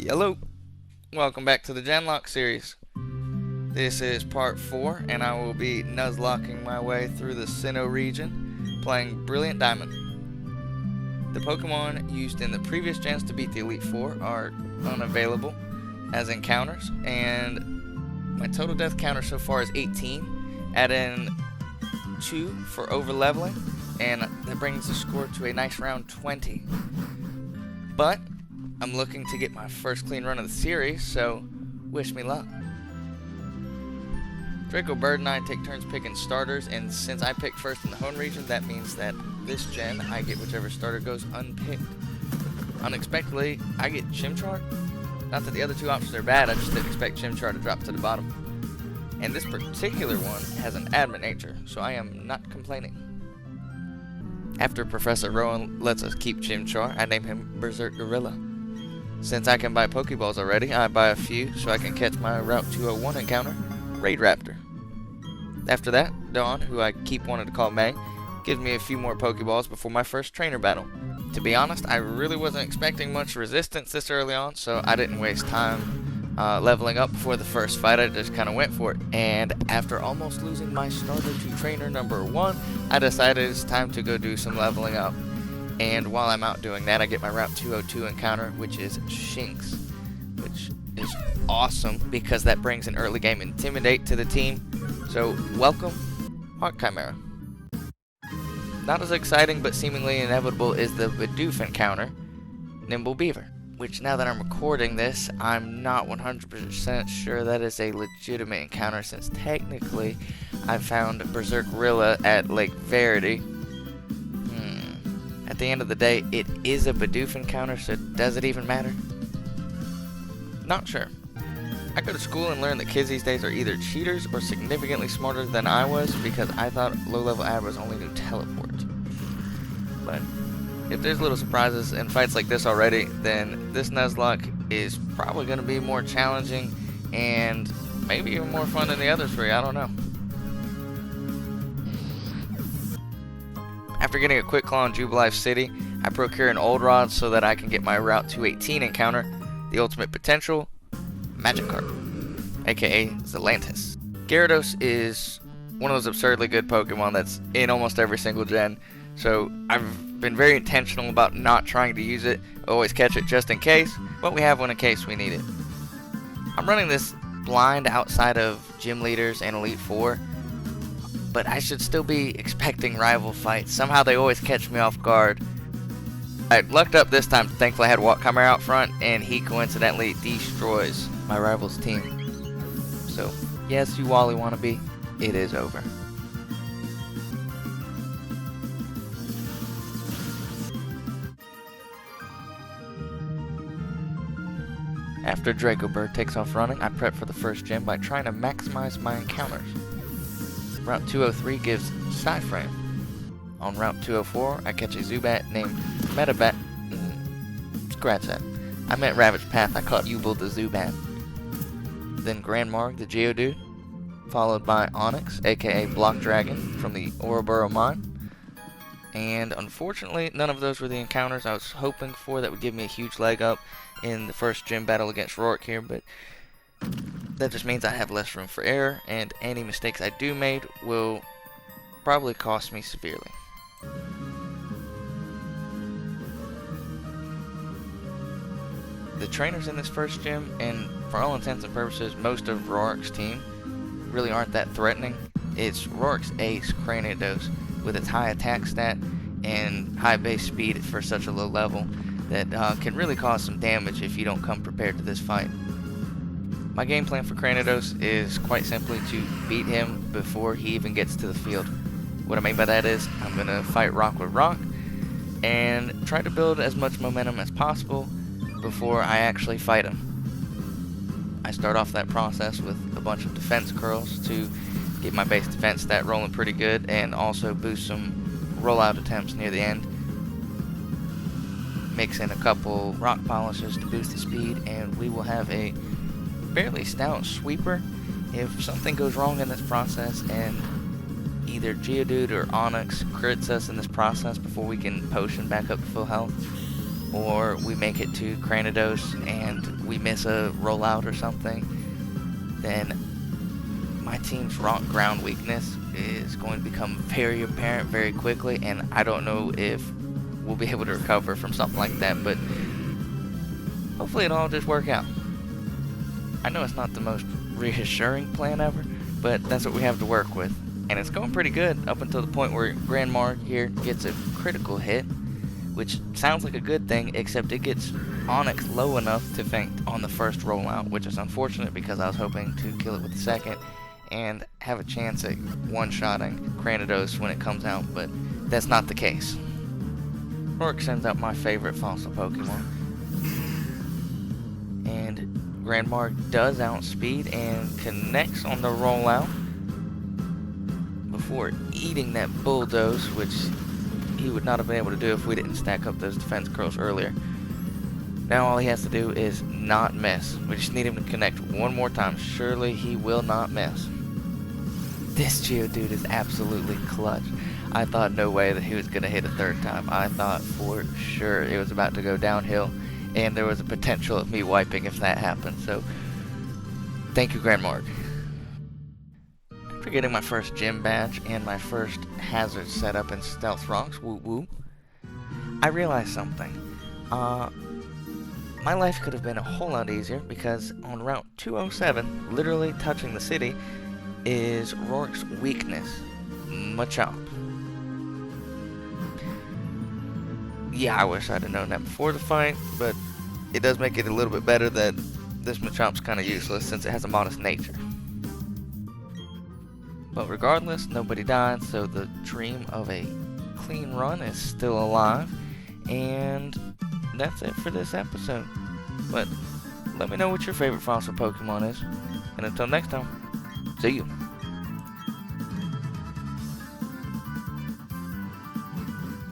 Hello, welcome back to the Genlocke Series. This is part 4, and I will be nuzlocking my way through the Sinnoh region, playing Brilliant Diamond. The Pokemon used in the previous gens to beat the Elite Four are unavailable as encounters, and my total death counter so far is 18. Add in 2 for over leveling, and that brings the score to a nice round 20. But I'm looking to get my first clean run of the series, so wish me luck. Draco Bird and I take turns picking starters, and since I picked first in the home region, that means that this gen I get whichever starter goes unpicked. Unexpectedly, I get Chimchar. Not that the other two options are bad, I just didn't expect Chimchar to drop to the bottom. And this particular one has an adamant nature, so I am not complaining. After Professor Rowan lets us keep Chimchar, I name him Berserk Gorilla. Since I can buy Pokeballs already, I buy a few so I can catch my Route 201 encounter, Raid Raptor. After that, Dawn, who I keep wanting to call May, gives me a few more Pokeballs before my first trainer battle. To be honest, I really wasn't expecting much resistance this early on, so I didn't waste time leveling up before the first fight. I just kind of went for it. And after almost losing my starter to trainer number 1, I decided it's time to go do some leveling up. And while I'm out doing that, I get my Route 202 encounter, which is Shinx, which is awesome because that brings an early game Intimidate to the team. So welcome, Hawk Chimera. Not as exciting but seemingly inevitable is the Bidoof encounter, Nimble Beaver, which now that I'm recording this, I'm not 100% sure that is a legitimate encounter since technically I found Berserk Gorilla at Lake Verity. At the end of the day, it is a Bidoof encounter, so does it even matter? Not sure. I go to school and learned that kids these days are either cheaters or significantly smarter than I was because I thought low-level Abras only knew teleport. But if there's little surprises in fights like this already, then this Nuzlocke is probably going to be more challenging and maybe even more fun than the other 3, I don't know. After getting a quick claw in Jubilife City, I procure an Old Rod so that I can get my Route 218 encounter, the Ultimate Potential, Magikarp, aka Zelantis. Gyarados is one of those absurdly good Pokemon that's in almost every single gen, so I've been very intentional about not trying to use it, always catch it just in case, but we have one in case we need it. I'm running this blind outside of gym leaders and Elite Four, but I should still be expecting rival fights. Somehow they always catch me off guard. I lucked up this time. Thankfully I had Roark out front, and he coincidentally destroys my rival's team. So, yes, you Wally wannabe, it is over. After Draco Bird takes off running, I prep for the first gym by trying to maximize my encounters. Route 203 gives Psyframe. On Route 204, I catch a Zubat named Metabat. Scratch that. I meant Ravage Path. I caught Ubel the Zubat. Then Grand Marg the Geodude, followed by Onyx, aka Block Dragon, from the Ouroboros Mine. And unfortunately, none of those were the encounters I was hoping for that would give me a huge leg up in the first gym battle against Roark here, but that just means I have less room for error, and any mistakes I do make will probably cost me severely. The trainers in this first gym, and for all intents and purposes, most of Roark's team, really aren't that threatening. It's Roark's ace, Cranidos, with its high attack stat and high base speed for such a low level that can really cause some damage if you don't come prepared to this fight. My game plan for Cranidos is quite simply to beat him before he even gets to the field. What I mean by that is, I'm going to fight Rock with Rock and try to build as much momentum as possible before I actually fight him. I start off that process with a bunch of defense curls to get my base defense stat rolling pretty good and also boost some rollout attempts near the end. Mix in a couple rock polishes to boost the speed, and we will have a fairly stout sweeper. If something goes wrong in this process and either Geodude or Onyx crits us in this process before we can potion back up to full health, or we make it to Cranidos and we miss a rollout or something, then my team's rock ground weakness is going to become very apparent very quickly, and I don't know if we'll be able to recover from something like that, but hopefully it'll all just work out. I know it's not the most reassuring plan ever, but that's what we have to work with. And it's going pretty good up until the point where Grandmark here gets a critical hit, which sounds like a good thing, except it gets Onyx low enough to faint on the first rollout, which is unfortunate because I was hoping to kill it with the second and have a chance at one-shotting Cranidos when it comes out, but that's not the case. Roark sends out my favorite fossil Pokemon, and Grandmark does outspeed and connects on the rollout before eating that bulldoze, which he would not have been able to do if we didn't stack up those defense curls earlier. Now all he has to do is not miss. We just need him to connect one more time. Surely he will not miss. This Geodude is absolutely clutch. I thought no way that he was going to hit a third time. I thought for sure it was about to go downhill, and there was a potential of me wiping if that happened. So, thank you, Grandmark. After getting my first gym badge and my first hazard set up in Stealth Rocks, woo woo, I realized something. My life could have been a whole lot easier because on Route 207, literally touching the city, is Roark's weakness, Machop. Yeah, I wish I'd have known that before the fight, but it does make it a little bit better that this Machop's kind of useless since it has a modest nature. But regardless, nobody died, so the dream of a clean run is still alive, and that's it for this episode. But let me know what your favorite fossil Pokemon is, and until next time, see you.